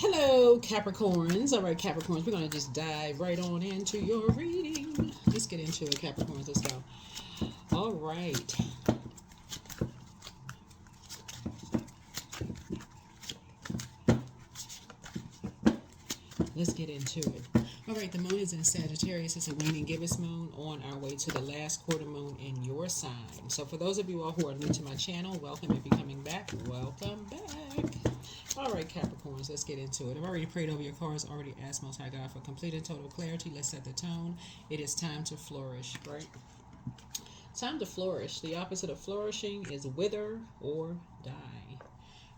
Hello, Capricorns. All right, Capricorns, we're going to just dive right on into your reading. Let's get into it, Capricorns. Let's go. All right. Let's get into it. All right, the moon is in Sagittarius. It's a waning gibbous moon on our way to the last quarter moon in your sign. So for those of you all who are new to my channel, welcome. If you're coming back, welcome back. All right, Capricorns, let's get into it. I've already prayed over your cards, already asked Most High God for complete and total clarity. Let's set the tone. It is time to flourish, right? Time to flourish. The opposite of flourishing is wither or die.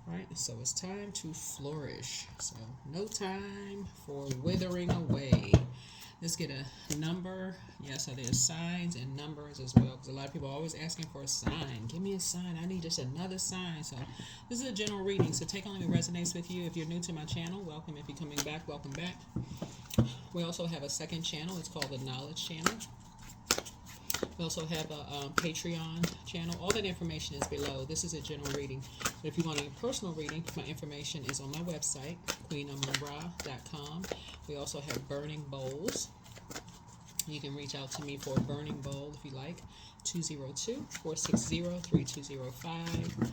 Right, so it's time to flourish. So no time for withering away. Let's get a number. Yes, so there's signs and numbers as well, because a lot of people are always asking for a sign. Give me a sign. I need just another sign. So this is a general reading, so take only what resonates with you. If you're new to my channel, welcome. If you're coming back, welcome back. We also have a second channel. It's called the Knowledge Channel. We also have a Patreon channel. All that information is below. This is a general reading. But if you want a personal reading, my information is on my website, QueenAmunRa.com. We also have burning bowls. You can reach out to me for a burning bowl if you like. 202-460-3205.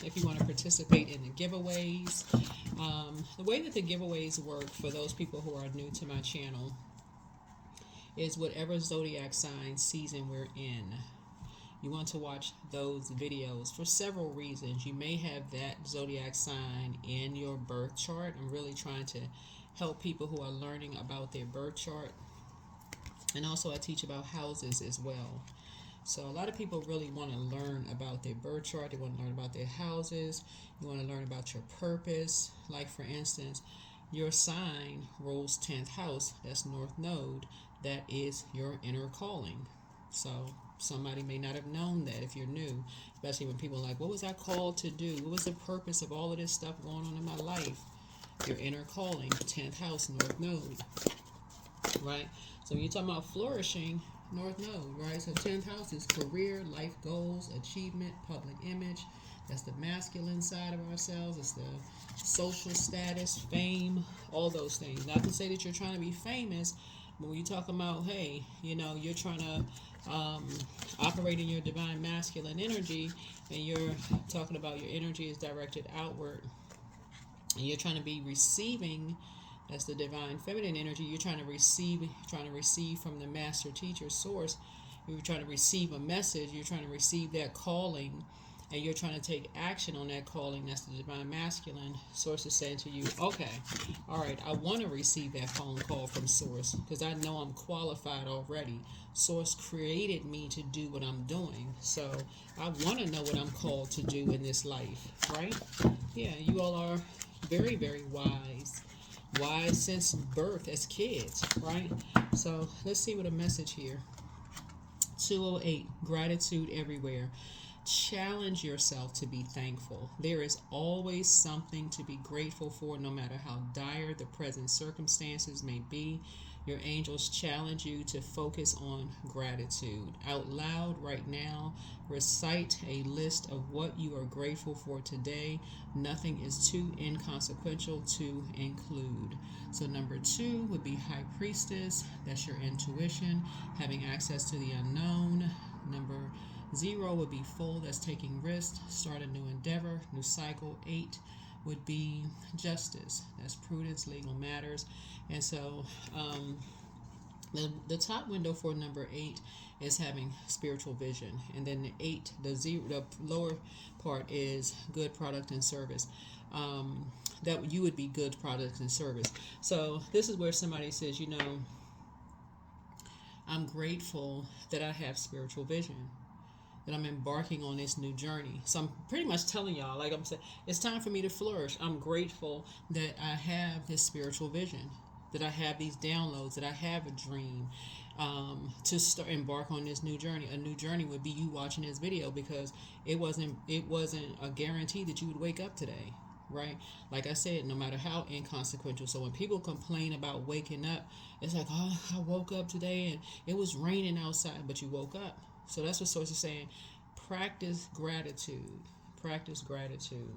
If you want to participate in the giveaways. The way that the giveaways work for those people who are new to my channel is whatever zodiac sign season we're in. You want to watch those videos for several reasons. You may have that zodiac sign in your birth chart. I'm really trying to help people who are learning about their birth chart. And also I teach about houses as well. So a lot of people really want to learn about their birth chart. They want to learn about their houses. You want to learn about your purpose. Like for instance, your sign rules 10th house. That's North Node. That is your inner calling. So somebody may not have known that if you're new, especially when people are like, what was I called to do? What was the purpose of all of this stuff going on in my life? Your inner calling, 10th house, North Node, right? So when you're talking about flourishing, North Node, right? So 10th house is career, life goals, achievement, public image. That's the masculine side of ourselves. It's the social status, fame, all those things. Not to say that you're trying to be famous, but when you talk about, hey, you know, you're trying to operate in your divine masculine energy, and you're talking about your energy is directed outward, and you're trying to be receiving, that's the divine feminine energy. You're trying to receive from the master teacher source. You're trying to receive a message. You're trying to receive that calling, and you're trying to take action on that calling. That's the divine masculine. Source is saying to you, okay, all right, I want to receive that phone call from source because I know I'm qualified already. Source created me to do what I'm doing, so I want to know what I'm called to do in this life, right? Yeah, you all are very, very wise since birth as kids, right? So let's see what a message here. 208, gratitude everywhere. Challenge yourself to be thankful. There is always something to be grateful for, no matter how dire the present circumstances may be. Your angels challenge you to focus on gratitude. Out loud right now, recite a list of what you are grateful for today. Nothing is too inconsequential to include. So number 2 would be High Priestess. That's your intuition, having access to the unknown. Number 0 would be Full. That's taking risks, start a new endeavor, new cycle. 8 would be Justice. That's prudence, legal matters. And so the top window for number 8 is having spiritual vision. And then the lower part is good product and service. That you would be good product and service. So this is where somebody says, you know, I'm grateful that I have spiritual vision, that I'm embarking on this new journey. So I'm pretty much telling y'all, like I'm saying, it's time for me to flourish. I'm grateful that I have this spiritual vision, that I have these downloads, that I have a dream to embark on this new journey. A new journey would be you watching this video, because it wasn't a guarantee that you would wake up today, right? Like I said, no matter how inconsequential. So when people complain about waking up, it's like, oh, I woke up today and it was raining outside, but you woke up. So that's what Source is saying. Practice gratitude. Practice gratitude.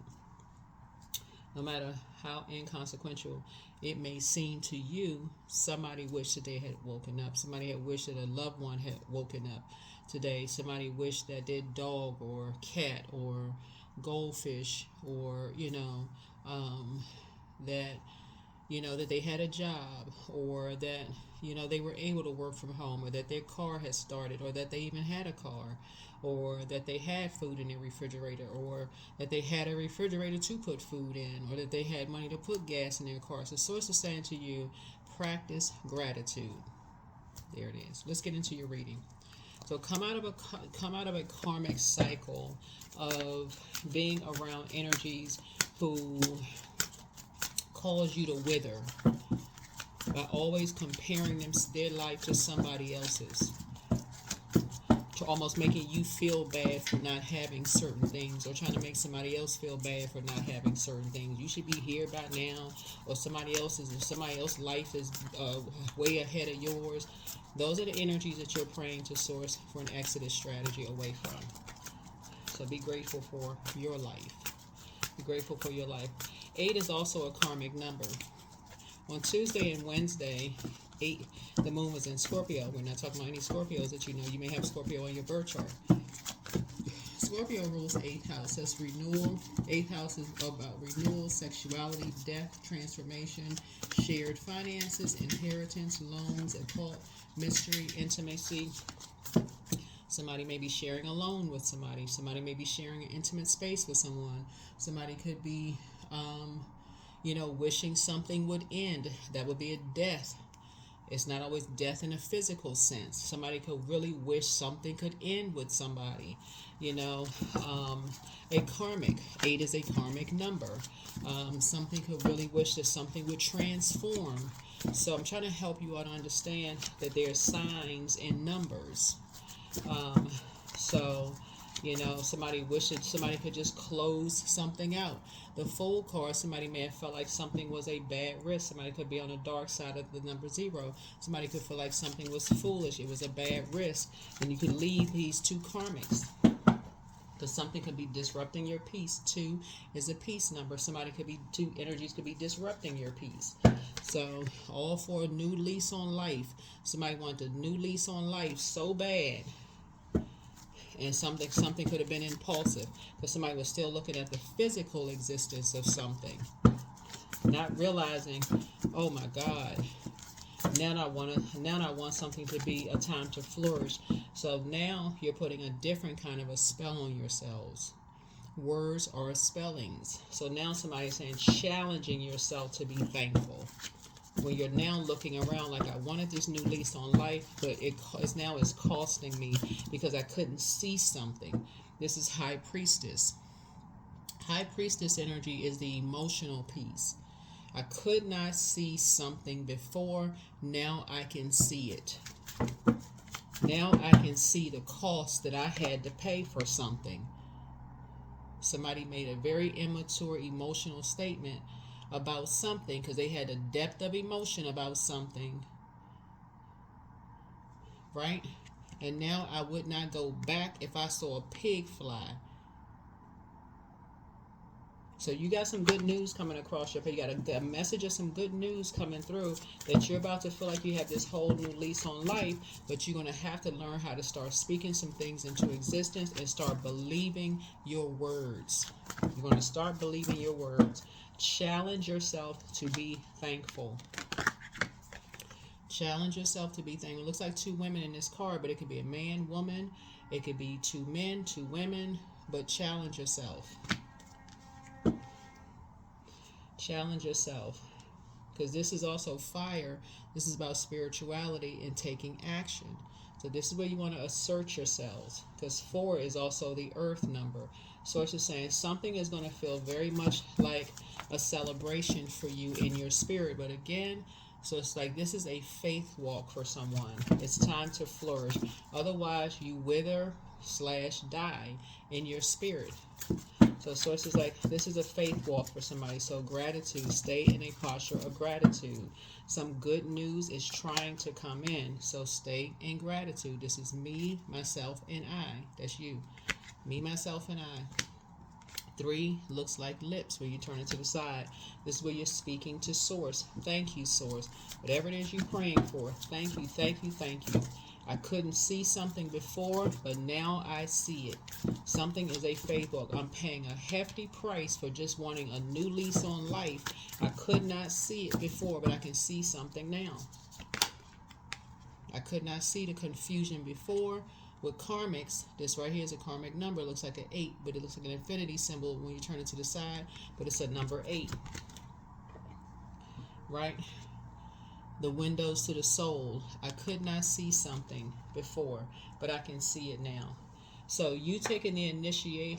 No matter how inconsequential it may seem to you, somebody wished that they had woken up. Somebody had wished that a loved one had woken up today. Somebody wished that their dog or cat or goldfish or, that that they had a job, or that they were able to work from home, or that their car has started, or that they even had a car, or that they had food in their refrigerator, or that they had a refrigerator to put food in, or that they had money to put gas in their car. So source is saying to you, practice gratitude. There it is. Let's get into your reading. So come out of a karmic cycle of being around energies who cause you to wither by always comparing their life to somebody else's, to almost making you feel bad for not having certain things, or trying to make somebody else feel bad for not having certain things. You should be here by now, or somebody else's life is way ahead of yours. Those are the energies that you're praying to source for an exodus strategy away from. So be grateful for your life. Be grateful for your life. 8 is also a karmic number. On Tuesday and Wednesday, 8, the moon was in Scorpio. We're not talking about any Scorpios that you know. You may have Scorpio on your birth chart. Scorpio rules 8th house. That's renewal. 8th house is about renewal, sexuality, death, transformation, shared finances, inheritance, loans, occult, mystery, intimacy. Somebody may be sharing a loan with somebody. Somebody may be sharing an intimate space with someone. Somebody could be, wishing something would end. That would be a death. It's not always death in a physical sense. Somebody could really wish something could end with somebody. A karmic. 8 is a karmic number. Something could really wish that something would transform. So I'm trying to help you out understand that there are signs in numbers. Somebody wished somebody could just close something out. The Fool card, somebody may have felt like something was a bad risk. Somebody could be on the dark side of the number 0. Somebody could feel like something was foolish. It was a bad risk. And you could leave these 2 karmics. Because something could be disrupting your peace. 2 is a peace number. 2 energies could be disrupting your peace. So, all for a new lease on life. Somebody wanted a new lease on life so bad. And something could have been impulsive, because somebody was still looking at the physical existence of something, not realizing, oh my God, now I want something to be a time to flourish. So now you're putting a different kind of a spell on yourselves. Words are spellings. So now somebody's saying, challenging yourself to be thankful. When you're now looking around like, I wanted this new lease on life, but it's costing me because I couldn't see something. This is High Priestess. High Priestess energy is the emotional piece. I could not see something before. Now I can see it. Now I can see the cost that I had to pay for something. Somebody made a very immature emotional statement about something because they had a depth of emotion about something, right? And now I would not go back if I saw a pig fly. So you got some good news coming across your page. You got a message of some good news coming through, that you're about to feel like you have this whole new lease on life, but you're going to have to learn how to start speaking some things into existence and start believing your words. You're going to start believing your words. Challenge yourself to be thankful. Challenge yourself to be thankful. It looks like 2 women in this card, but it could be a man, woman. It could be 2 men, 2 women, but challenge yourself. Challenge yourself. Because this is also fire. This is about spirituality and taking action. So this is where you want to assert yourselves. Because 4 is also the earth number. So it's just saying something is going to feel very much like a celebration for you in your spirit. But again, so it's like this is a faith walk for someone. It's time to flourish. Otherwise, you wither/die in your spirit. So source is like, this is a faith walk for somebody. So gratitude, stay in a posture of gratitude. Some good news is trying to come in. So stay in gratitude. This is me, myself, and I. That's you. Me, myself, and I. 3 looks like lips when you turn it to the side. This is where you're speaking to Source. Thank you, Source. Whatever it is you're praying for, thank you, thank you, thank you. I couldn't see something before, but now I see it. Something is a faith walk. I'm paying a hefty price for just wanting a new lease on life. I could not see it before, but I can see something now. I could not see the confusion before. With karmics, this right here is a karmic number. It looks like an 8, but it looks like an infinity symbol when you turn it to the side, but it's a number 8. Right? The windows to the soul. I could not see something before, but I can see it now. So you taking the initiation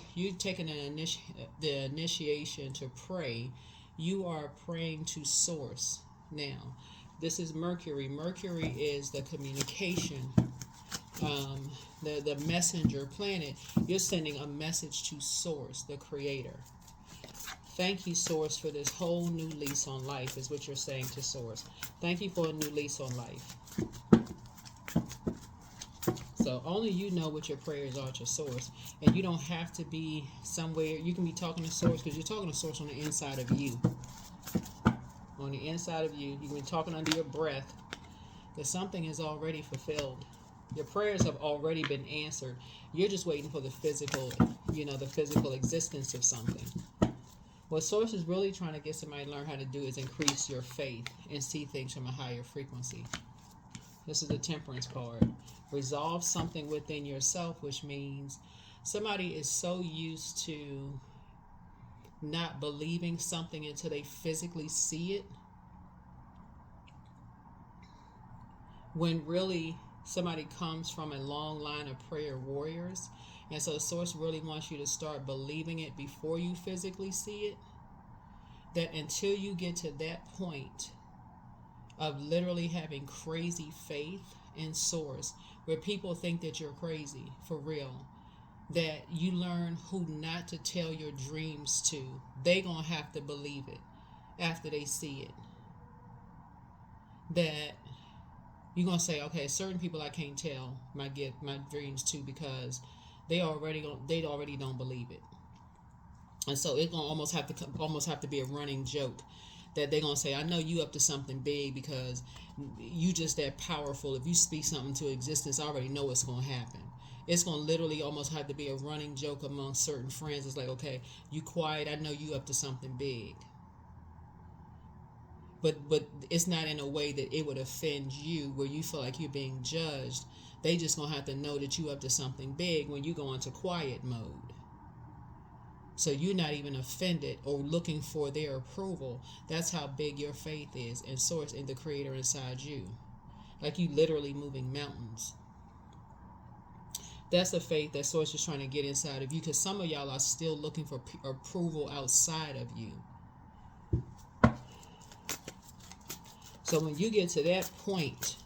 to pray. You are praying to Source now. This is Mercury. Mercury is the communication, the messenger planet. You're sending a message to Source, the Creator. Thank you, Source, for this whole new lease on life, is what you're saying to Source. Thank you for a new lease on life. So only you know what your prayers are to Source. And you don't have to be somewhere. You can be talking to Source because you're talking to Source on the inside of you. On the inside of you. You can be talking under your breath because something is already fulfilled. Your prayers have already been answered. You're just waiting for the physical, the physical existence of something. What Source is really trying to get somebody to learn how to do is increase your faith and see things from a higher frequency. This is the Temperance card. Resolve something within yourself, which means somebody is so used to not believing something until they physically see it, when really somebody comes from a long line of prayer warriors. And so Source really wants you to start believing it before you physically see it. That until you get to that point of literally having crazy faith in Source, where people think that you're crazy, for real, that you learn who not to tell your dreams to. They gonna have to believe it after they see it. That you're gonna say, okay, certain people I can't tell my dreams to because they already don't believe it. And so it's gonna almost have to be a running joke that they're gonna say, I know you up to something big because you just that powerful. If you speak something to existence, I already know what's gonna happen. It's gonna literally almost have to be a running joke among certain friends. It's like, okay, you quiet, I know you up to something big. But it's not in a way that it would offend you where you feel like you're being judged. They just gonna have to know that you up to something big when you go into quiet mode. So you're not even offended or looking for their approval. That's how big your faith is and Source in the Creator inside you. Like you literally moving mountains. That's the faith that Source is trying to get inside of you, because some of y'all are still looking for approval outside of you. So when you get to that point,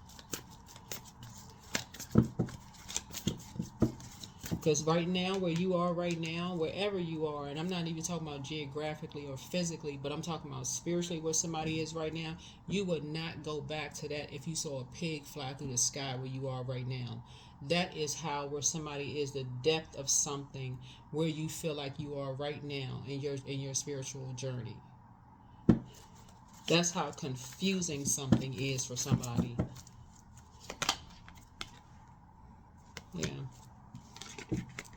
because right now, where you are right now, wherever you are, and I'm not even talking about geographically or physically, but I'm talking about spiritually where somebody is right now, you would not go back to that if you saw a pig fly through the sky where you are right now. That is how where somebody is, the depth of something where you feel like you are right now in your spiritual journey. That's how confusing something is for somebody. Yeah.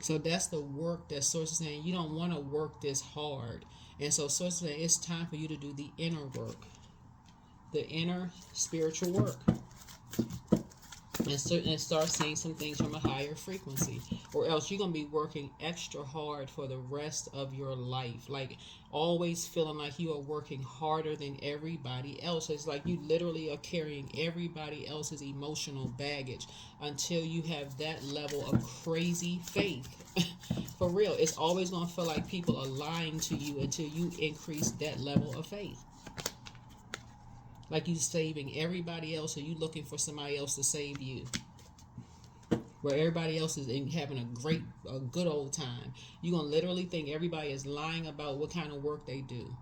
So that's the work that Source is saying. You don't want to work this hard. And so Source is saying it's time for you to do the inner work. The inner spiritual work. And start seeing some things from a higher frequency. Or else you're going to be working extra hard for the rest of your life. Like always feeling like you are working harder than everybody else. It's like you literally are carrying everybody else's emotional baggage until you have that level of crazy faith. For real. It's always going to feel like people are lying to you until you increase that level of faith. Like you saving everybody else, or you looking for somebody else to save you. Where everybody else is having a good old time. You're going to literally think everybody is lying about what kind of work they do.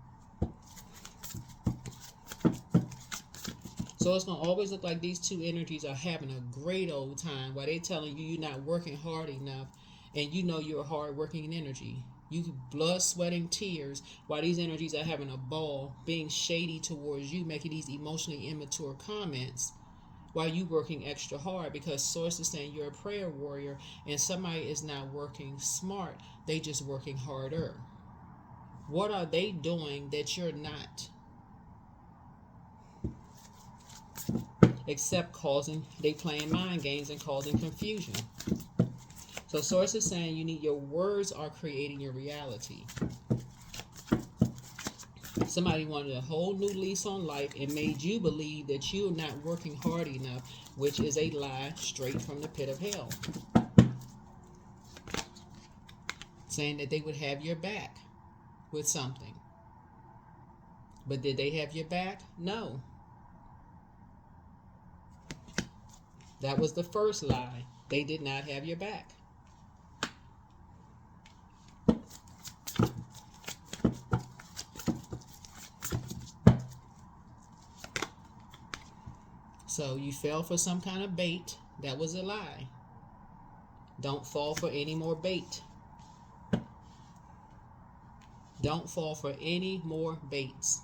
So it's going to always look like these two energies are having a great old time while they're telling you you're not working hard enough, and you know you're a hard working energy. You blood, sweating, tears while these energies are having a ball, being shady towards you, making these emotionally immature comments while you working extra hard, because source is saying you're a prayer warrior and somebody is not working smart, they just working harder. What are they doing that you're not? Except they playing mind games and causing confusion. So source is saying your words are creating your reality. Somebody wanted a whole new lease on life and made you believe that you're not working hard enough, which is a lie straight from the pit of hell. Saying that they would have your back with something. But did they have your back? No. That was the first lie. They did not have your back. So you fell for some kind of bait. That was a lie. Don't fall for any more bait. Don't fall for any more baits.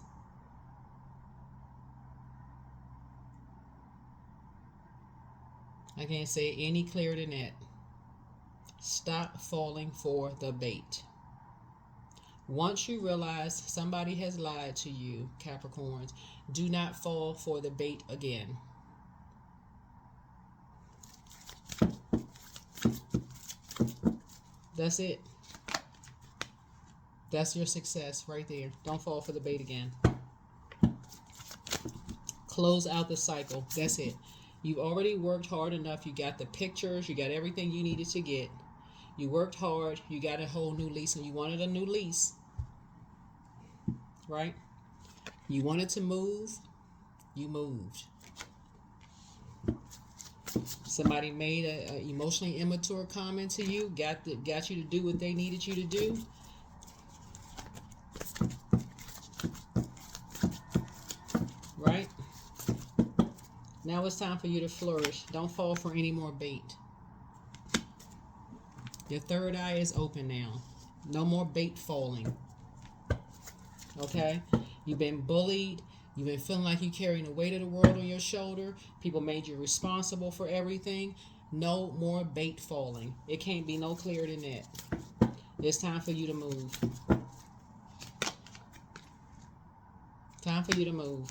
I can't say it any clearer than that. Stop falling for the bait. Once you realize somebody has lied to you, Capricorns, do not fall for the bait again. That's it. That's your success right there. Don't fall for the bait again. Close out the cycle. That's it. You've already worked hard enough. You got the pictures. You got everything you needed to get. You worked hard. You got a whole new lease, and you wanted a new lease. Right? You wanted to move. You moved. Somebody made an emotionally immature comment to you, got you to do what they needed you to do. Right? Now it's time for you to flourish. Don't fall for any more bait. Your third eye is open now. No more bait falling. Okay? You've been bullied. You've been feeling like you're carrying the weight of the world on your shoulder. People made you responsible for everything. No more bait falling. It can't be no clearer than that. It's time for you to move. Time for you to move.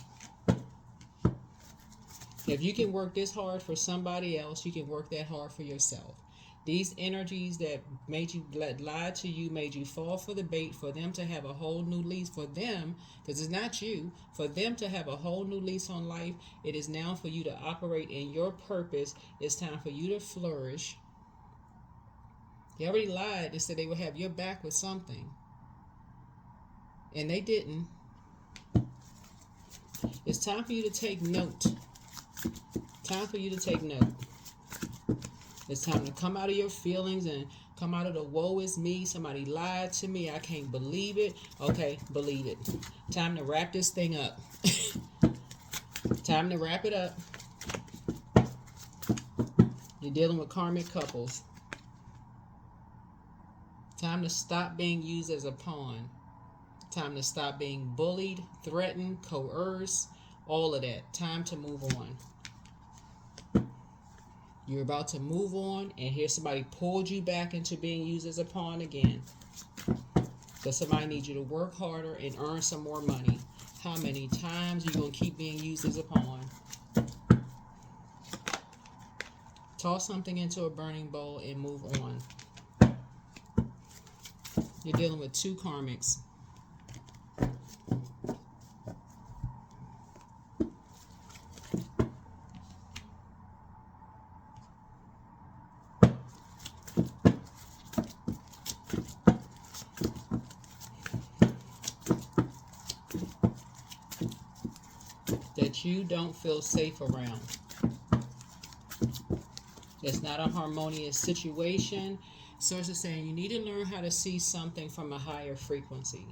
If you can work this hard for somebody else, you can work that hard for yourself. These energies that made you lie to you, made you fall for the bait, for them to have a whole new lease, for them, because it's not you, for them to have a whole new lease on life. It is now for you to operate in your purpose. It's time for you to flourish. They already lied and said they would have your back with something, and they didn't. It's time for you to take note. Time for you to take note. It's time to come out of your feelings and come out of the woe is me. Somebody lied to me. I can't believe it. Okay, believe it. Time to wrap this thing up. Time to wrap it up. You're dealing with karmic couples. Time to stop being used as a pawn. Time to stop being bullied, threatened, coerced, all of that. Time to move on. You're about to move on, and here somebody pulled you back into being used as a pawn again. Because somebody needs you to work harder and earn some more money. How many times are you going to keep being used as a pawn? Toss something into a burning bowl and move on. You're dealing with two karmics. That you don't feel safe around. It's not a harmonious situation. Source is saying you need to learn how to see something from a higher frequency.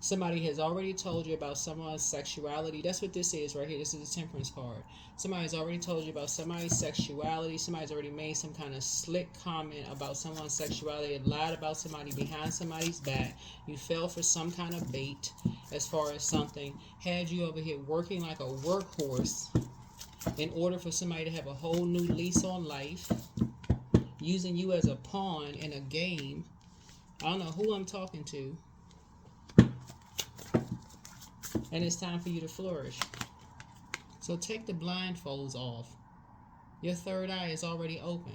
Somebody has already told you about someone's sexuality. That's what this is right here. This is the Temperance card. Somebody's already told you about somebody's sexuality. Somebody's already made some kind of slick comment about someone's sexuality, lied about somebody behind somebody's back. You fell for some kind of bait as far as something. Had you over here working like a workhorse in order for somebody to have a whole new lease on life, using you as a pawn in a game. I don't know who I'm talking to. And it's time for you to flourish. So take the blindfolds off. Your third eye is already open.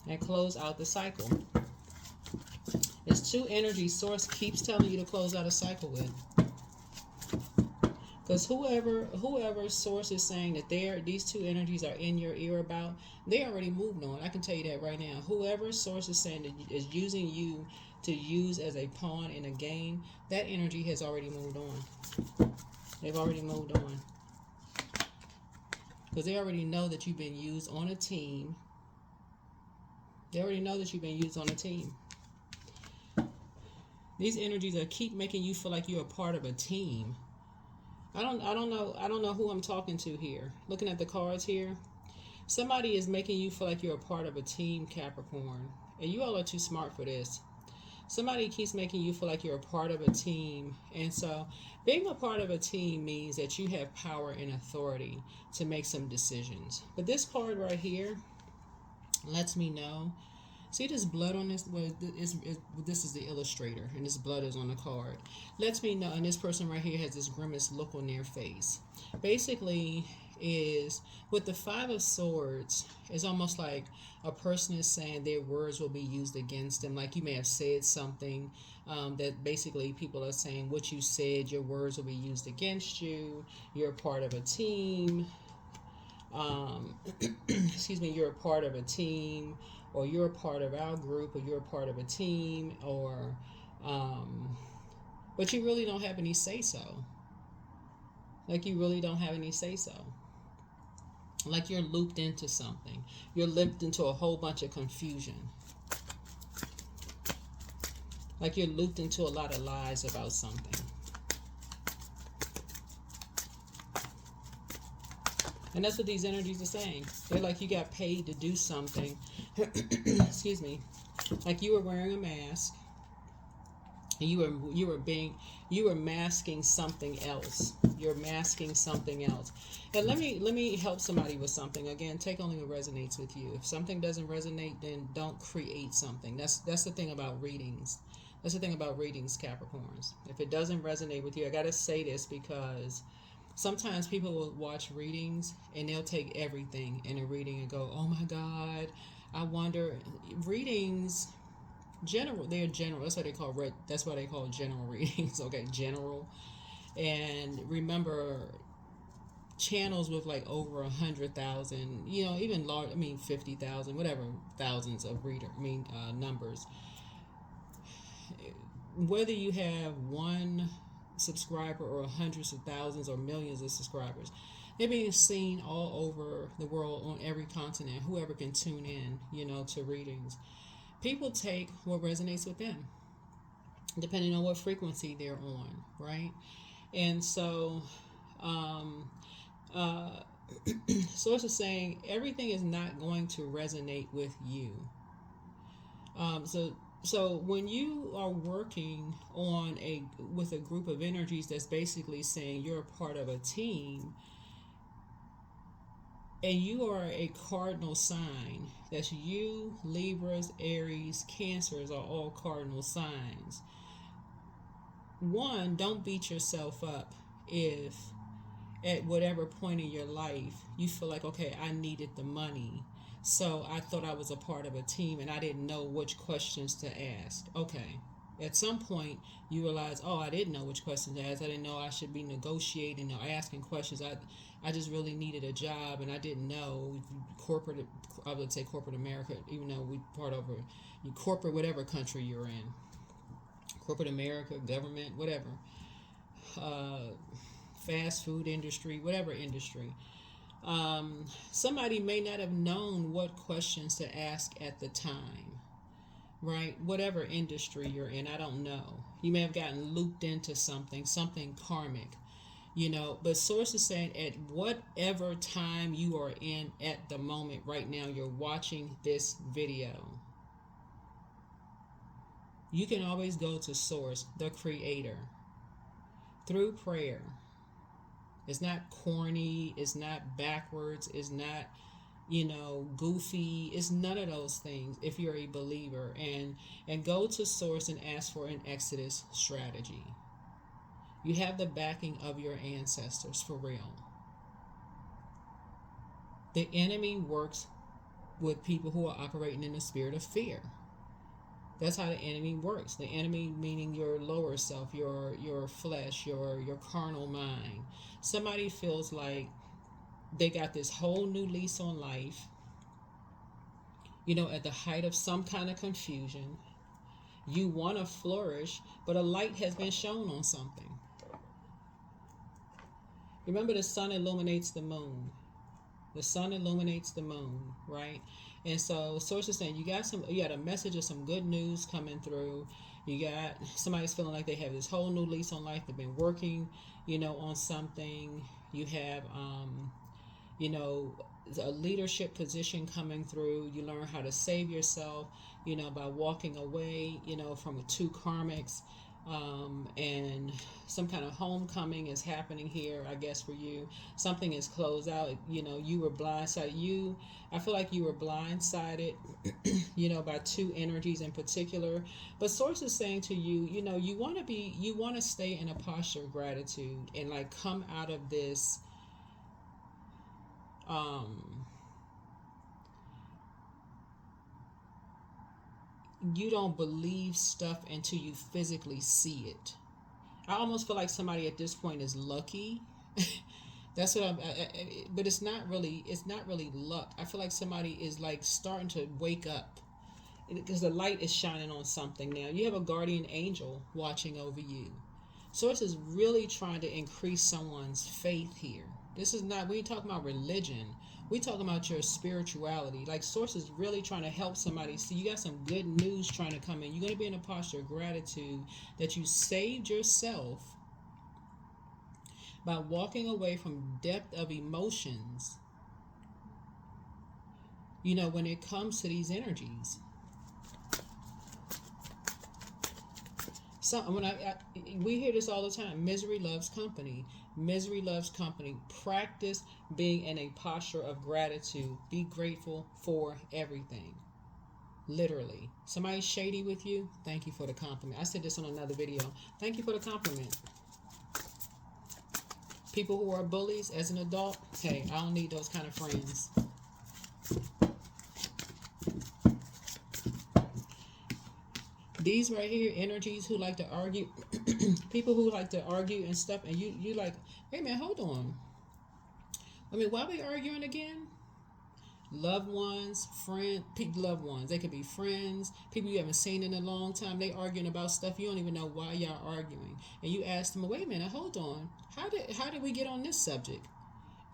And close out the cycle. There's two energies Source keeps telling you to close out a cycle with. Because whoever Source is saying that these two energies are in your ear about, they already moved on. I can tell you that right now. Whoever Source is saying that is using you to use as a pawn in a game, that energy has already moved on. They've already moved on. Because they already know that you've been used on a team. They already know that you've been used on a team. These energies are keep making you feel like you're a part of a team. I don't know who I'm talking to here. Looking at the cards here, somebody is making you feel like you're a part of a team, Capricorn. And you all are too smart for this. Somebody keeps making you feel like you're a part of a team. And so being a part of a team means that you have power and authority to make some decisions. But this card right here lets me know. See this blood on this? Well, this is the illustrator, and this blood is on the card. Lets me know, and this person right here has this grimace look on their face. Basically, is with the Five of Swords, it's almost like a person is saying their words will be used against them. Like you may have said something that basically people are saying what you said, your words will be used against you. You're a part of a team. Excuse me, you're a part of a team, or you're a part of our group, or you're a part of a team, or but you really don't have any say-so. Like you really don't have any say-so. Like you're looped into something. You're looped into a whole bunch of confusion. Like you're looped into a lot of lies about something. And that's what these energies are saying. They're like you got paid to do something. Excuse me. Like you were wearing a mask. And you were masking something else. You're masking something else. And let me help somebody with something. Again, take only what resonates with you. If something doesn't resonate, then don't create something. That's the thing about readings. That's the thing about readings, Capricorns. If it doesn't resonate with you, I gotta say this because sometimes people will watch readings and they'll take everything in a reading and go, oh my God, I wonder. Readings, general, they're general. That's why they call general readings. Okay, general. And remember, channels with like over 100,000, even large, 50,000, whatever, thousands of numbers. Whether you have one subscriber or hundreds of thousands or millions of subscribers, they're being seen all over the world on every continent. Whoever can tune in, to readings. People take what resonates with them, depending on what frequency they're on, right? And so, Source is saying everything is not going to resonate with you. So when you are working with a group of energies that's basically saying you're a part of a team, and you are a cardinal sign, that's you, Libras, Aries, Cancers are all cardinal signs. One, don't beat yourself up if at whatever point in your life you feel like, okay, I needed the money, so I thought I was a part of a team and I didn't know which questions to ask. Okay, at some point you realize, oh, I didn't know which questions to ask. I didn't know I should be negotiating or asking questions. I just really needed a job and I didn't know I would say corporate America, even though we part over corporate, whatever country you're in, corporate America, government, whatever, fast food industry, whatever industry. Somebody may not have known what questions to ask at the time, right? Whatever industry you're in, I don't know. You may have gotten looped into something karmic, you know. But source is saying at whatever time you are in at the moment right now, you're watching this video, you can always go to source, the creator, through prayer. It's not corny, it's not backwards, it's not, you know, goofy. It's none of those things if you're a believer. And go to source and ask for an Exodus strategy. You have the backing of your ancestors, for real. The enemy works with people who are operating in the spirit of fear. That's how the enemy works. The enemy meaning your lower self, your flesh, your carnal mind. Somebody feels like they got this whole new lease on life, you know, at the height of some kind of confusion. You want to flourish, but a light has been shown on something. Remember, the sun illuminates the moon. The sun illuminates the moon, right? And so source is saying you got a message of some good news coming through. You got somebody's feeling like they have this whole new lease on life. They've been working, you know, on something. You have you know, a leadership position coming through. You learn how to save yourself, you know, by walking away, you know, from two karmics. And some kind of homecoming is happening here, I guess, for you. Something is closed out. You know, you were blindsided. I feel like you were blindsided, you know, by two energies in particular. But source is saying to you, you know, you want to stay in a posture of gratitude and like come out of this you don't believe stuff until you physically see it. I almost feel like somebody at this point is lucky. That's what but it's not really luck. I feel like somebody is like starting to wake up because the light is shining on something now. You have a guardian angel watching over you. Source is really trying to increase someone's faith here. This is not, we ain't talking about religion. We talking about your spirituality. Like source is really trying to help somebody. See, you got some good news trying to come in. You're going to be in a posture of gratitude that you saved yourself by walking away from depth of emotions, you know, when it comes to these energies. So we hear this all the time. Misery loves company. Misery loves company. Practice being in a posture of gratitude. Be grateful for everything. Literally. Somebody's shady with you? Thank you for the compliment. I said this on another video. Thank you for the compliment. People who are bullies as an adult, hey, I don't need those kind of friends. These right here, energies who like to argue, people who like to argue and stuff, and you like, hey man, hold on. I mean, why are we arguing again? Loved ones, loved ones. They could be friends, people you haven't seen in a long time. They arguing about stuff you don't even know why y'all arguing. And you ask them, wait a minute, hold on. How did we get on this subject?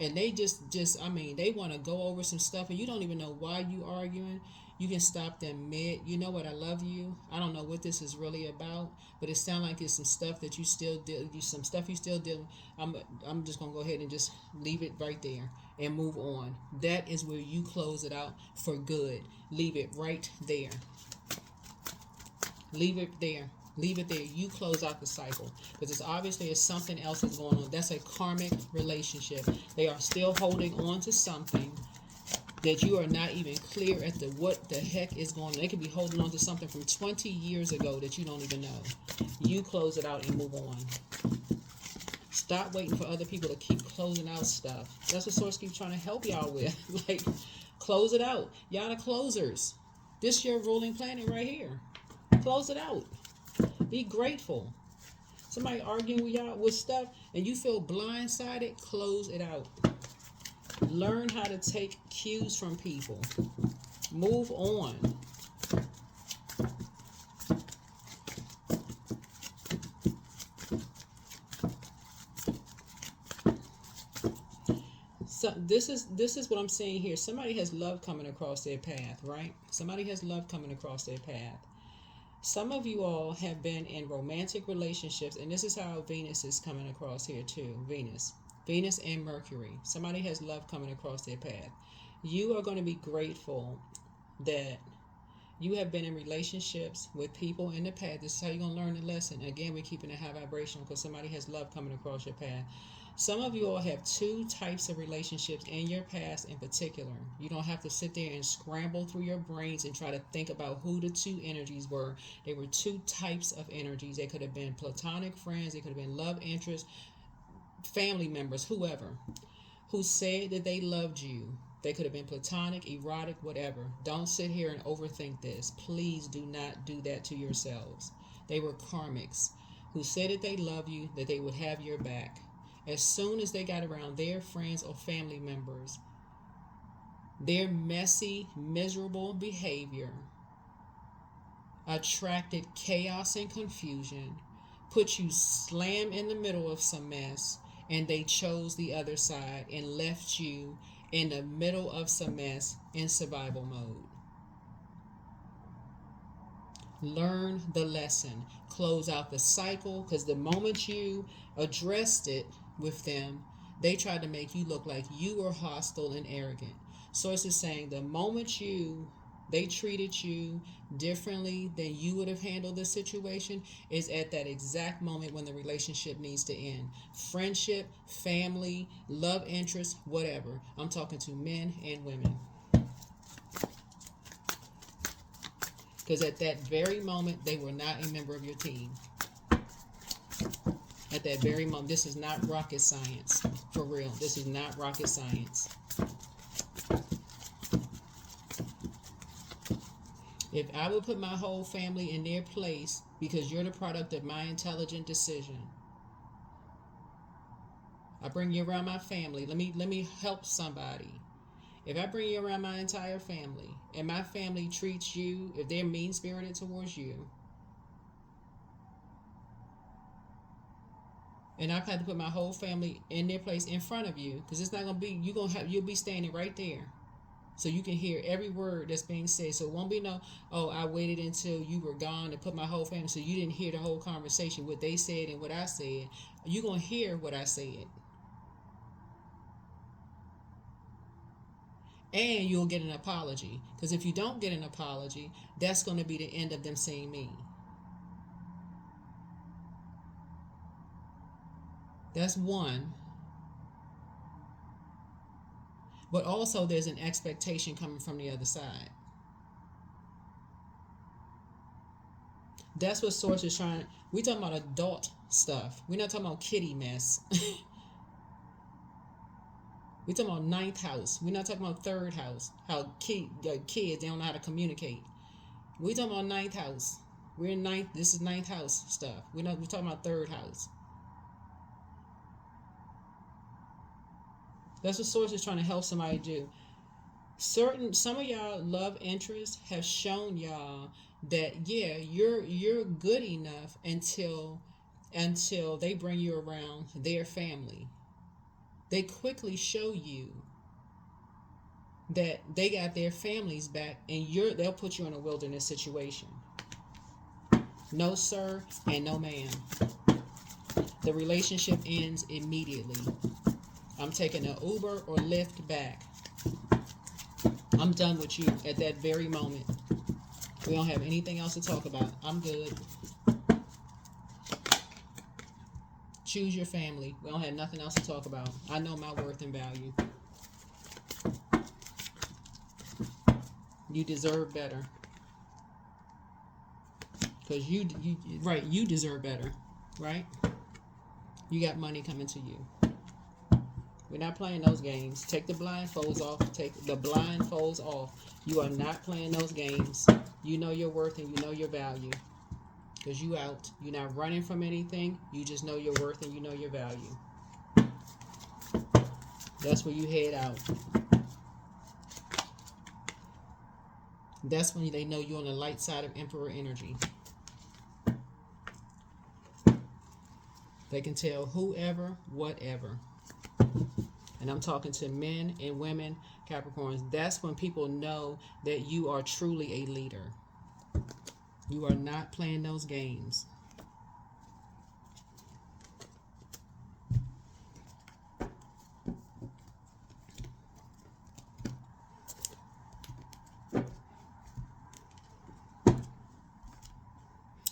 And they just I mean, they want to go over some stuff and you don't even know why you arguing. You can stop them mid. You know what? I love you. I don't know what this is really about, but it sounds like it's some stuff that you still do. Some stuff you still do. I'm just gonna go ahead and just leave it right there and move on. That is where you close it out for good. Leave it right there. Leave it there. Leave it there. You close out the cycle because it's obviously something else is going on. That's a karmic relationship. They are still holding on to something that you are not even clear at what the heck is going on. They could be holding on to something from 20 years ago that you don't even know. You close it out and move on. Stop waiting for other people to keep closing out stuff. That's what Source keeps trying to help y'all with. Like, close it out. Y'all the closers. This your ruling planet right here. Close it out. Be grateful. Somebody arguing with y'all with stuff and you feel blindsided, close it out. Learn how to take cues from people. Move on. So this is what I'm saying here. Somebody has love coming across their path, right? Somebody has love coming across their path. Some of you all have been in romantic relationships, and this is how Venus is coming across here too. Venus and Mercury. Somebody has love coming across their path. You are going to be grateful that you have been in relationships with people in the past. This is how you're going to learn the lesson. Again, we're keeping it high vibrational because somebody has love coming across your path. Some of you all have two types of relationships in your past in particular. You don't have to sit there and scramble through your brains and try to think about who the two energies were. They were two types of energies. They could have been platonic friends. They could have been love interests, family members, whoever, who said that they loved you. They could have been platonic, erotic, whatever. Don't sit here and overthink this. Please do not do that to yourselves. They were karmics who said that they love you, that they would have your back. As soon as they got around their friends or family members, their messy, miserable behavior attracted chaos and confusion, put you slam in the middle of some mess, and they chose the other side and left you in the middle of some mess in survival mode. Learn the lesson. Close out the cycle, because the moment you addressed it with them, they tried to make you look like you were hostile and arrogant. Source is saying the moment they treated you differently than you would have handled the situation is at that exact moment when the relationship needs to end. Friendship, family, love interest, whatever. I'm talking to men and women. Because at that very moment, they were not a member of your team. At that very moment, this is not rocket science. For real, this is not rocket science. If I would put my whole family in their place because you're the product of my intelligent decision, I bring you around my family. Let me help somebody. If I bring you around my entire family and my family treats you, if they're mean-spirited towards you, and I've had to put my whole family in their place in front of you, because it's not gonna be you'll be standing right there, so you can hear every word that's being said. So it won't be no, oh, I waited until you were gone to put my whole family, so you didn't hear the whole conversation, what they said and what I said. You're gonna hear what I said, and you'll get an apology. Because if you don't get an apology, that's going to be the end of them seeing me. That's one. But also there's an expectation coming from the other side. That's what Source is trying. We're talking about adult stuff. We're not talking about kitty mess. We're talking about ninth house. We're not talking about third house. How kids, they don't know how to communicate. We're talking about ninth house. We're in ninth. This is ninth house stuff. We're talking about third house. That's what Source is trying to help somebody do. Some of y'all love interests have shown y'all that you're good enough until they bring you around their family. They quickly show you that they got their families back, and they'll put you in a wilderness situation. No sir and no ma'am. The relationship ends immediately. I'm taking an Uber or Lyft back. I'm done with you at that very moment. We don't have anything else to talk about. I'm good. Choose your family. We don't have nothing else to talk about. I know my worth and value. You deserve better. Because you deserve better, right? You got money coming to you. We're not playing those games. Take the blindfolds off. Take the blindfolds off. You are not playing those games. You know your worth and you know your value. Because you out. You're not running from anything. You just know your worth and you know your value. That's where you head out. That's when they know you're on the light side of Emperor energy. They can tell whoever, whatever. And I'm talking to men and women, Capricorns. That's when people know that you are truly a leader. You are not playing those games.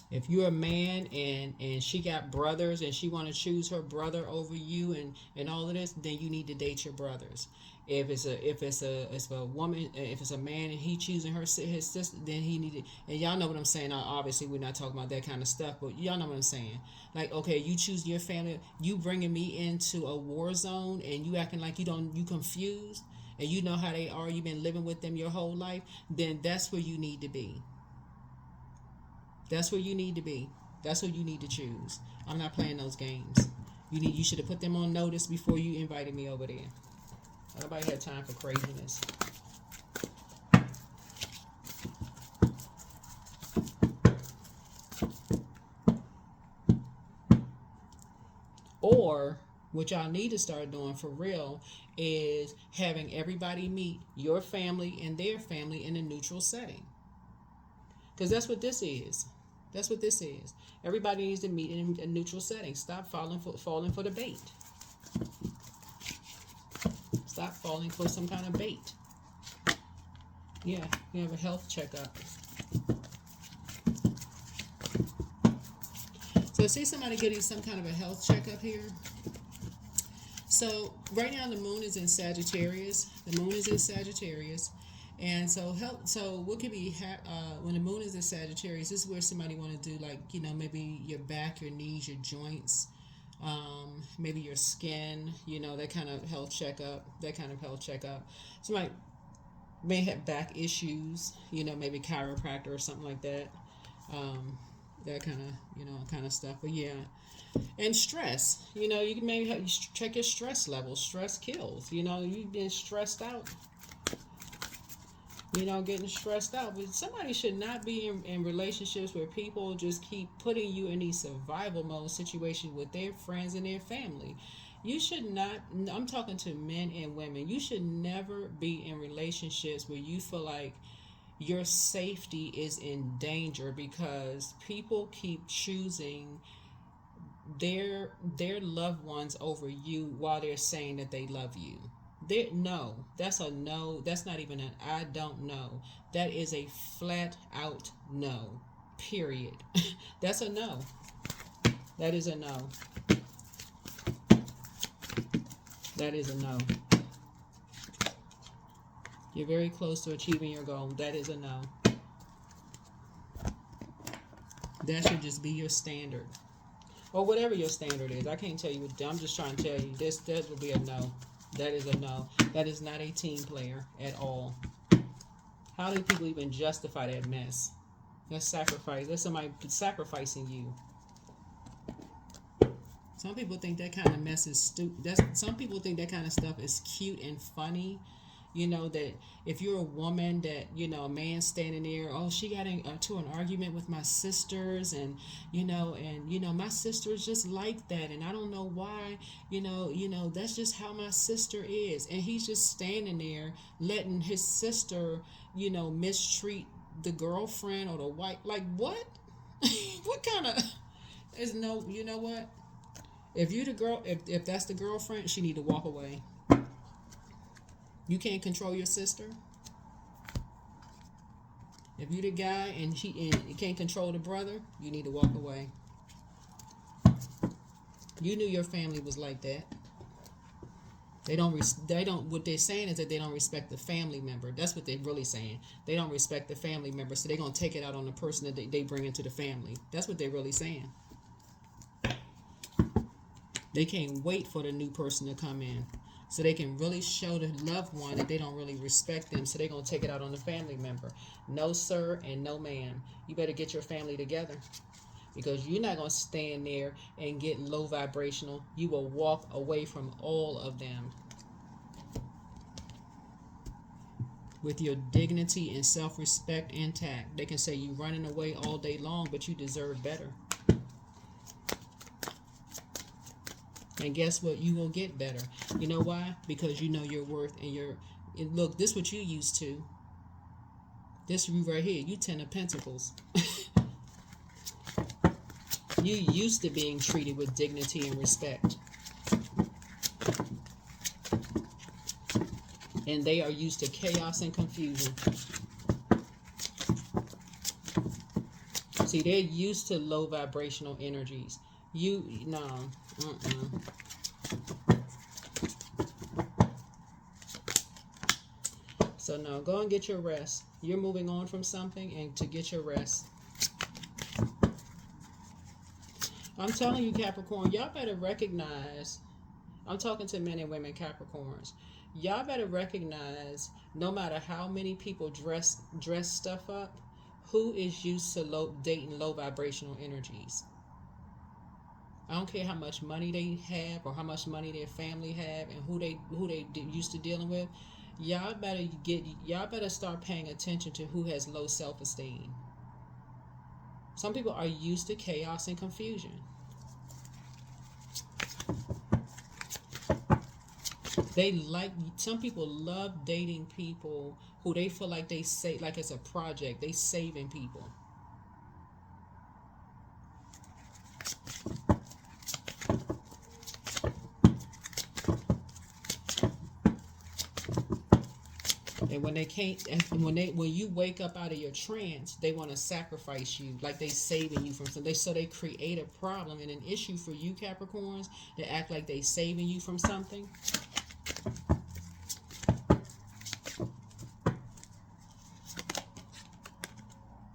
If you're a man and she got brothers and she want to choose her brother over you and all of this, then you need to date your brothers. If a woman, if it's a man and he choosing his sister, then he needed. And y'all know what I'm saying. Obviously, we're not talking about that kind of stuff, but y'all know what I'm saying. Like, okay, you choose your family, you bringing me into a war zone, and you acting like you confused, and you know how they are. You've been living with them your whole life. Then that's where you need to be. That's where you need to be. That's who you need to choose. I'm not playing those games. You should have put them on notice before you invited me over there. Nobody had time for craziness. Or what y'all need to start doing for real is having everybody meet your family and their family in a neutral setting. Because that's what this is. That's what this is. Everybody needs to meet in a neutral setting. Stop falling for the bait. Stop falling for some kind of bait. Yeah, you have a health checkup. So I see somebody getting some kind of a health checkup here. So right now the moon is in Sagittarius. The moon is in Sagittarius. And so what could be when the moon is in Sagittarius, this is where somebody want to do, like, maybe your back, your knees, your joints, maybe your skin, that kind of health checkup, Somebody may have back issues, maybe chiropractor or something like that. That kind of stuff. But yeah. And stress, you can maybe check your stress level. Stress kills, you've been stressed out. Getting stressed out. But somebody should not be in relationships where people just keep putting you in these survival mode situations with their friends and their family. You should not, I'm talking to men and women, you should never be in relationships where you feel like your safety is in danger because people keep choosing their loved ones over you while they're saying that they love you. No, that's a no. That's not even an I don't know. That is a flat out no. Period. That's a no. That is a no. That is a no. You're very close to achieving your goal. That is a no. That should just be your standard. Or whatever your standard is. I can't tell you. I'm just trying to tell you. That will be a no. That is a no. That is not a team player at all. How do people even justify that mess? That's sacrifice. That's somebody sacrificing you. Some people think that kind of mess is stupid. Some people think that kind of stuff is cute and funny. That if you're a woman that, a man standing there, oh, she got into an argument with my sisters and my sister is just like that. And I don't know why, that's just how my sister is. And he's just standing there letting his sister, mistreat the girlfriend or the wife. Like, what? What kind of, there's no, you know what? If you the girl, if that's the girlfriend, she need to walk away. You can't control your sister. If you the guy and you can't control the brother, you need to walk away. You knew your family was like that. They don't. What they're saying is that they don't respect the family member. That's what they're really saying. They don't respect the family member, so they're gonna take it out on the person that they bring into the family. That's what they're really saying. They can't wait for the new person to come in. So they can really show the loved one that they don't really respect them. So they're going to take it out on the family member. No, sir, and no, ma'am. You better get your family together. Because you're not going to stand there and get low vibrational. You will walk away from all of them. With your dignity and self-respect intact. They can say you're running away all day long, but you deserve better. And guess what? You will get better. You know why? Because you know your worth and look, this what you used to. This you right here. You 10 of Pentacles. You used to being treated with dignity and respect. And they are used to chaos and confusion. See, they're used to low vibrational energies. No. So no, go and get your rest. You're moving on from something, and to get your rest. I'm telling you, Capricorn, y'all better recognize, I'm talking to men and women Capricorns, y'all better recognize, no matter how many people dress stuff up, who is used to dating low vibrational energies. I don't care how much money they have or how much money their family have and who they used to dealing with. Y'all better start paying attention to who has low self-esteem. Some people are used to chaos and confusion. Some people love dating people who they feel like they say, like it's a project, they saving people. And when they can't, when you wake up out of your trance, they want to sacrifice you, like they saving you from something. So they create a problem and an issue for you, Capricorns, that act like they saving you from something.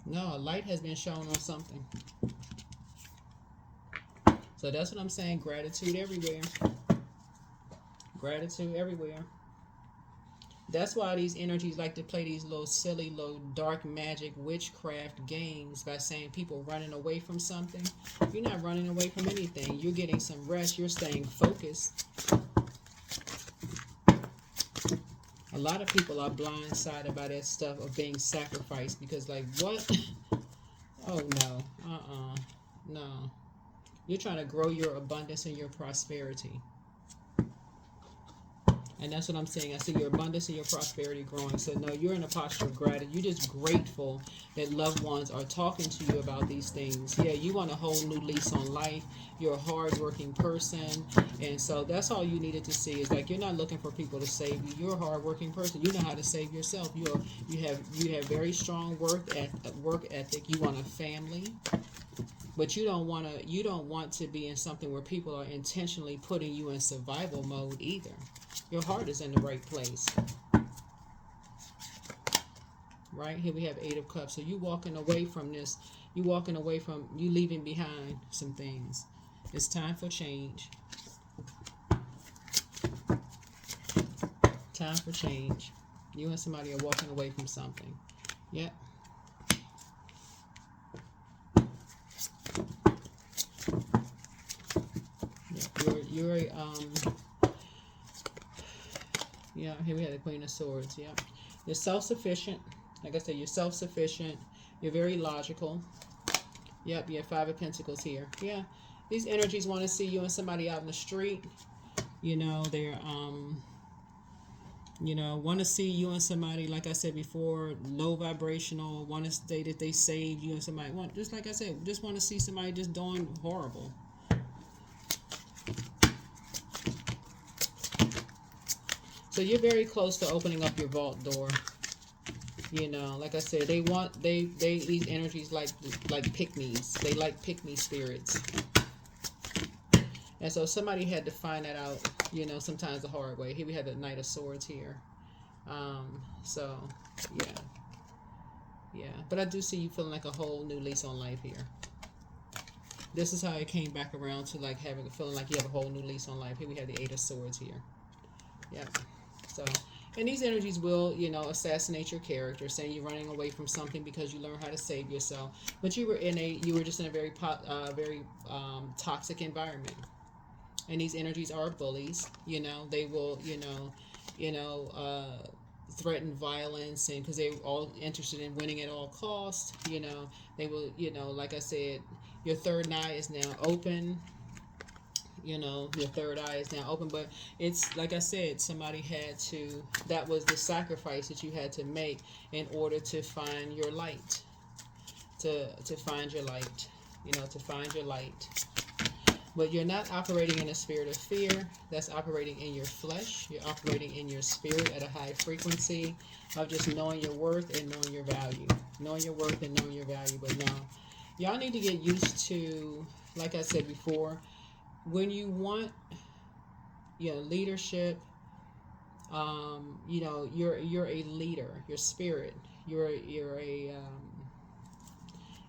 No, a light has been shown on something. So that's what I'm saying. Gratitude everywhere. Gratitude everywhere. That's why these energies like to play these little silly, little dark magic witchcraft games by saying people running away from something. You're not running away from anything. You're getting some rest. You're staying focused. A lot of people are blindsided by that stuff of being sacrificed because, like, what? Oh, no. No. You're trying to grow your abundance and your prosperity. And that's what I'm saying. I see your abundance and your prosperity growing. So, no, you're in a posture of gratitude. You're just grateful that loved ones are talking to you about these things. Yeah, you want a whole new lease on life. You're a hardworking person. And so that's all you needed to see is like you're not looking for people to save you. You're a hardworking person. You know how to save yourself. You have very strong work ethic. You want a family. But you don't want to be in something where people are intentionally putting you in survival mode either. Your heart is in the right place. Right? Here we have 8 of Cups. So you walking away from this. You leaving behind some things. It's time for change. Time for change. You and somebody are walking away from something. Yep. You're yeah, here we have the Queen of Swords. Yeah, you're self-sufficient. Like I said, you're self-sufficient. You're very logical. Yep, you have 5 of Pentacles here. Yeah, these energies want to see you and somebody out in the street. You know, they're want to see you and somebody, like I said before, low vibrational. Want to say that they saved you and somebody. Just like I said, just want to see somebody just doing horrible. So you're very close to opening up your vault door. You know, like I said, these energies like pick-me's. They like pick-me spirits. And so somebody had to find that out, you know, sometimes the hard way. Here we have the Knight of Swords here. So, yeah. But I do see you feeling like a whole new lease on life here. This is how it came back around to like feeling like you have a whole new lease on life. Here we have the 8 of Swords here. Yeah. So, and these energies will, you know, assassinate your character, saying you're running away from something because you learned how to save yourself. But you were just in a very toxic environment. And these energies are bullies. You know, they will, threaten violence, and because they're all interested in winning at all costs. You know, they will, like I said, your third eye is now open. You know, your third eye is now open, but it's like I said, that was the sacrifice that you had to make in order to find your light, to find your light. you know, to find your light. But you're not operating in a spirit of fear. That's operating in your flesh. You're operating in your spirit at a high frequency of just knowing your worth and knowing your value. Knowing your worth and knowing your value. But now, y'all need to get used to, like I said before, when you want, you know, leadership, you know, you're a leader. Your spirit.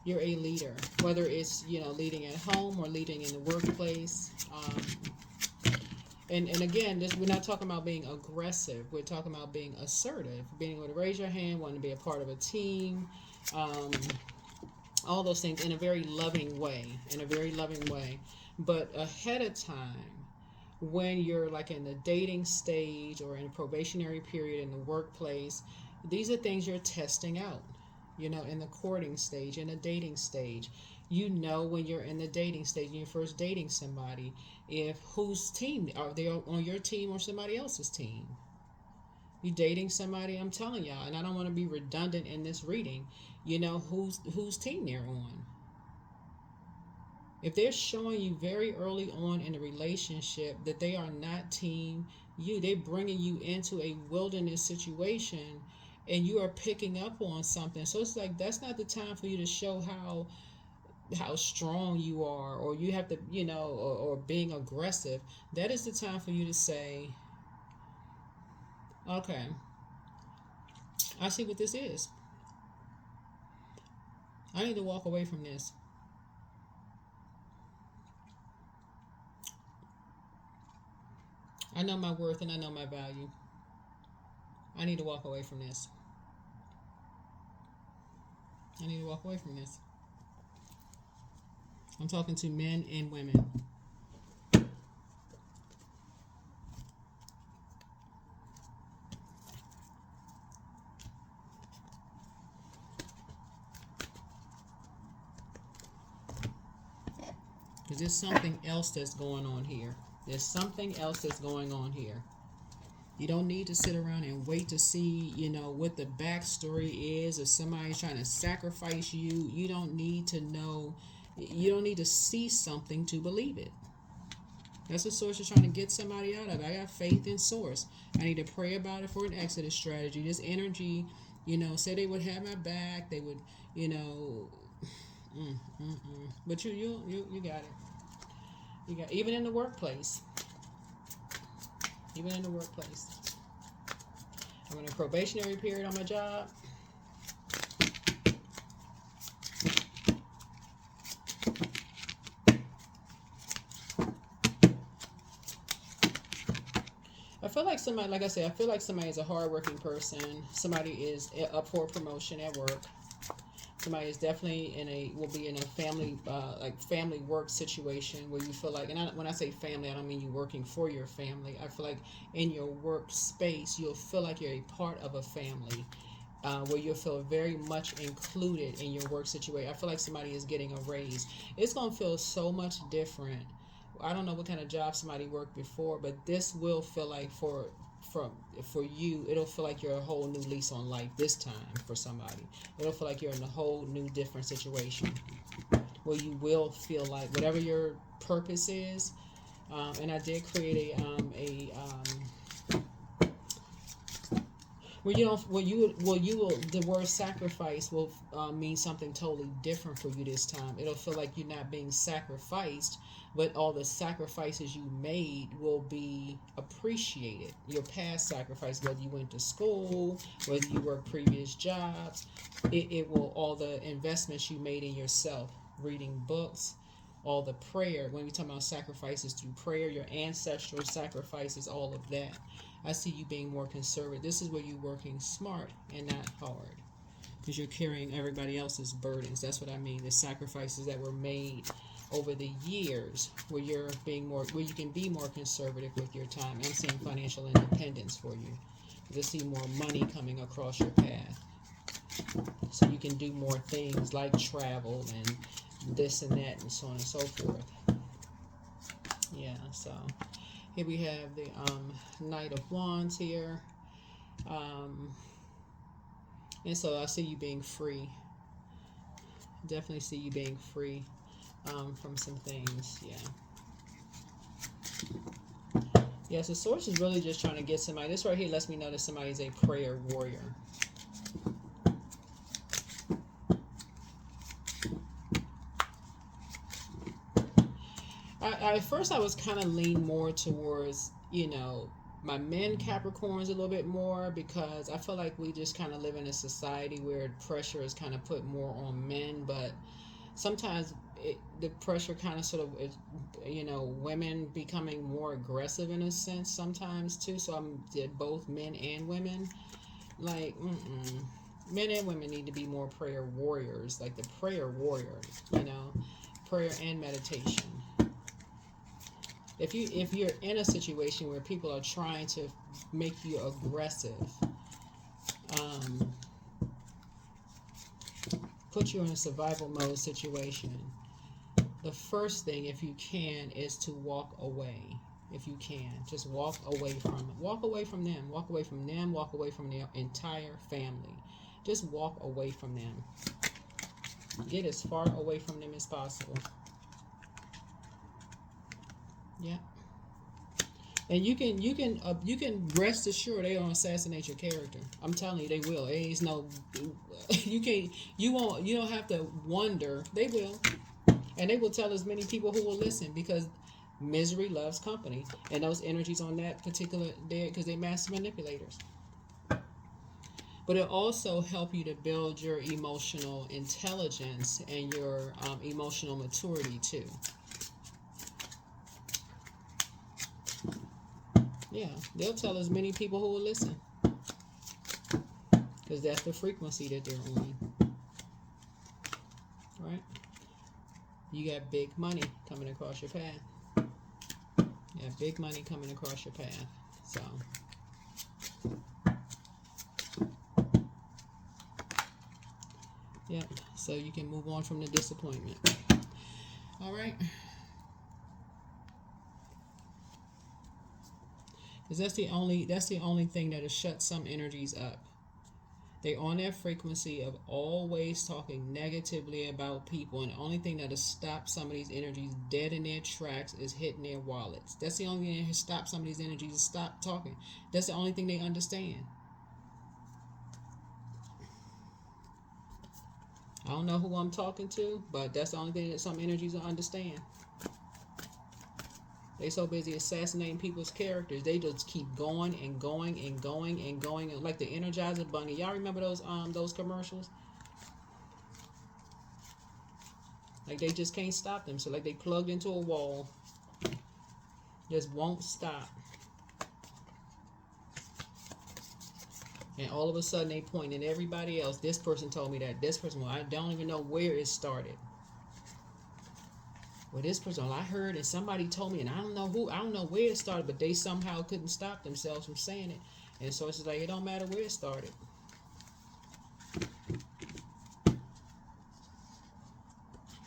You're a leader, whether it's, you know, leading at home or leading in the workplace. And again, this, we're not talking about being aggressive. We're talking about being assertive, being able to raise your hand, wanting to be a part of a team, all those things in a very loving way, But ahead of time, when you're like in the dating stage or in a probationary period in the workplace, these are things you're testing out. You know, in the courting stage, in the dating stage, you know, when you're in the dating stage and you're first dating somebody, if whose team are they, on your team or somebody else's team? You dating somebody, I'm telling y'all, and I don't want to be redundant in this reading, you know, whose team they're on. If they're showing you very early on in a relationship that they are not team you, they're bringing you into a wilderness situation and you are picking up on something. So it's like, that's not the time for you to show how strong you are, or you have to, you know, or being aggressive. That is the time for you to say, okay, I see what this is. I need to walk away from this. I know my worth and I know my value. I need to walk away from this. I need to walk away from this. I'm talking to men and women. Because there's something else that's going on here. There's something else that's going on here. You don't need to sit around and wait to see, you know, what the backstory is. If somebody's trying to sacrifice you, you don't need to know. You don't need to see something to believe it. That's what Source is trying to get somebody out of. I got faith in Source. I need to pray about it for an exodus strategy. This energy, you know, say they would have my back. They would, you know, but you got it. You got, even in the workplace. Even in the workplace. I'm in a probationary period on my job. I feel like somebody, like I said, I feel like somebody is a hardworking person. Somebody is up for a promotion at work. Somebody is definitely will be in a family, like family work situation where you feel like, and when I say family, I don't mean you working for your family. I feel like in your workspace, you'll feel like you're a part of a family, where you'll feel very much included in your work situation. I feel like somebody is getting a raise. It's going to feel so much different. I don't know what kind of job somebody worked before, but this will feel like for you, it'll feel like you're a whole new lease on life this time for somebody. It'll feel like you're in a whole new different situation where you will feel like whatever your purpose is. And I did create where you don't, the word sacrifice will mean something totally different for you this time. It'll feel like you're not being sacrificed, but all the sacrifices you made will be appreciated. Your past sacrifice, whether you went to school, whether you worked previous jobs, it will, all the investments you made in yourself, reading books, all the prayer. When we talk about sacrifices through prayer, your ancestral sacrifices, all of that. I see you being more conservative. This is where you're working smart and not hard, because you're carrying everybody else's burdens. That's what I mean. The sacrifices that were made over the years, where you're being more, where you can be more conservative with your time. I'm seeing financial independence for you. I see more money coming across your path, so you can do more things like travel and this and that and so on and so forth. Yeah, so here we have the Knight of Wands here. And so I see you being free. Definitely see you being free. from some things. Yeah, so source is really just trying to get somebody. This right here lets me know that somebody is a prayer warrior. At first I was kind of leaning more towards, you know, my men Capricorns a little bit more, because I feel like we just kind of live in a society where pressure is kind of put more on men, but sometimes the pressure kind of sort of is, you know, women becoming more aggressive in a sense sometimes too. So I'm both men and women. Like, men and women need to be more prayer warriors, like the prayer warriors, you know, prayer and meditation. If you're in a situation where people are trying to make you aggressive, put you in a survival mode situation, the first thing, if you can, is to walk away. If you can, just walk away from it. Walk away from them. Walk away from them. Walk away from their entire family. Just walk away from them. Get as far away from them as possible. Yeah. And you can rest assured they don't assassinate your character. I'm telling you, they will. It is no, you don't have to wonder. They will, and they will tell as many people who will listen, because misery loves company, and those energies on that particular day, because they're master manipulators. But it also help you to build your emotional intelligence and your emotional maturity too. Yeah, they'll tell as many people who will listen, because that's the frequency that they're on. Right? You got big money coming across your path. You got big money coming across your path. So, yeah, so you can move on from the disappointment. All right. Because that's the only thing that has shut some energies up. They're on that frequency of always talking negatively about people, and the only thing that has stopped some of these energies dead in their tracks is hitting their wallets. That's the only thing that has stopped some of these energies, is stop talking. That's the only thing they understand. I don't know who I'm talking to, but that's the only thing that some energies will understand. They so busy assassinating people's characters, they just keep going and going and going and going, like the Energizer Bunny. Y'all remember those commercials? Like, they just can't stop them. So like they plugged into a wall, just won't stop. And all of a sudden they point at everybody else. This person told me that. This person, well, I don't even know where it started. Well, this person, I heard, and somebody told me, and I don't know who, I don't know where it started, but they somehow couldn't stop themselves from saying it. And so it's like, it don't matter where it started.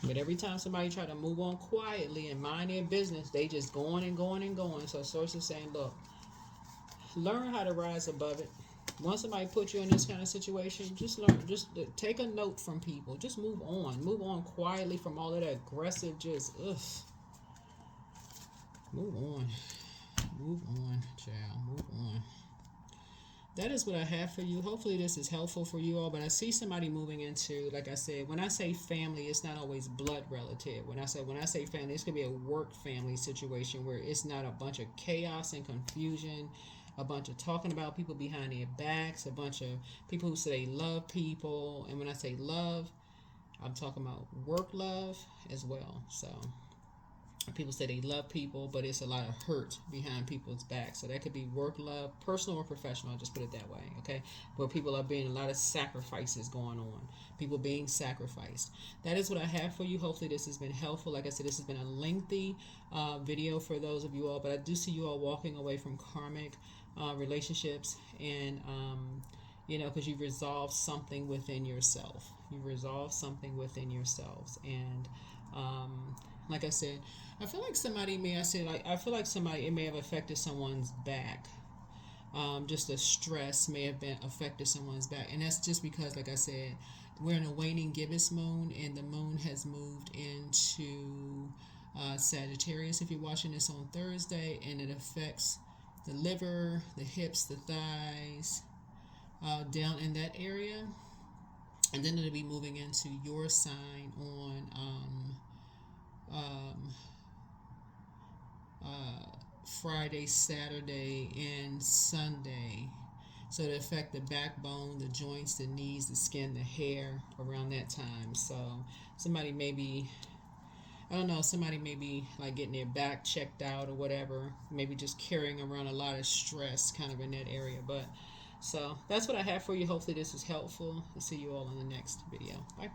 But every time somebody try to move on quietly and mind their business, they just going and going and going. So Source is saying, look, learn how to rise above it. Once somebody put you in this kind of situation, just learn, just take a note from people. Just move on quietly from all of that aggressive, just move on, child, move on. That is what I have for you. Hopefully this is helpful for you all. But I see somebody moving into, like I said, when I say family, it's not always blood relative. When I say family, it's gonna be a work family situation where it's not a bunch of chaos and confusion, a bunch of talking about people behind their backs, a bunch of people who say they love people. And when I say love, I'm talking about work love as well. So people say they love people, but it's a lot of hurt behind people's backs. So that could be work love, personal or professional. I'll just put it that way, okay? Where people are being, a lot of sacrifices going on. People being sacrificed. That is what I have for you. Hopefully this has been helpful. Like I said, this has been a lengthy video for those of you all, but I do see you all walking away from karmic relationships, and because you've resolved something within yourself. You've resolved something within yourselves, and like I said, I feel like it may have affected someone's back. just the stress may have been affected someone's back, and that's just because, like I said, we're in a waning gibbous moon, and the moon has moved into Sagittarius. If you're watching this on Thursday, and it affects the liver, the hips, the thighs, down in that area, and then it'll be moving into your sign on Friday, Saturday, and Sunday. So it affect the backbone, the joints, the knees, the skin, the hair around that time. So somebody may be, I don't know, somebody may be like getting their back checked out or whatever. Maybe just carrying around a lot of stress kind of in that area. But so that's what I have for you. Hopefully this is helpful. I'll see you all in the next video. Bye.